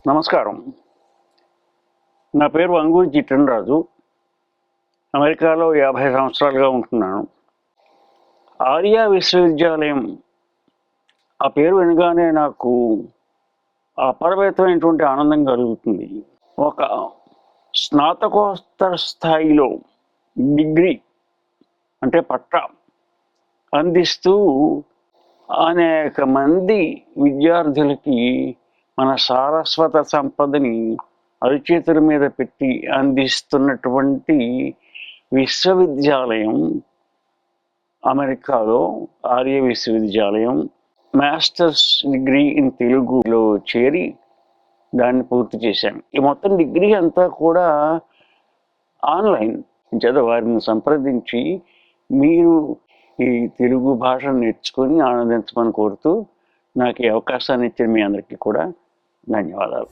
నమస్కారం. నా పేరు అంగూరి జిట్టనరాజు. అమెరికాలో 50 సంవత్సరాలుగా ఉంటున్నాను. ఆర్య విశ్వవిద్యాలయం ఆ పేరు వినగానే నాకు అపరిమితమైనటువంటి ఆనందం కలుగుతుంది. ఒక స్నాతకోత్తర స్థాయిలో డిగ్రీ అంటే పట్టా అందిస్తూ అనేక మంది విద్యార్థులకి మన సారస్వత సంపదని అరిచేతుల మీద పెట్టి అందిస్తున్నటువంటి విశ్వవిద్యాలయం అమెరికాలో ఆర్య విశ్వవిద్యాలయం. మాస్టర్స్ డిగ్రీ ఇన్ తెలుగులో చేరి దాన్ని పూర్తి చేశాను. ఈ మొత్తం డిగ్రీ అంతా కూడా ఆన్లైన్ చేత వారిని సంప్రదించి మీరు ఈ తెలుగు భాషను నేర్చుకొని ఆనందించమని కోరుతూ నాకు ఈ అవకాశాన్ని ఇచ్చిన మీ అందరికీ కూడా ధన్యవాదాలు.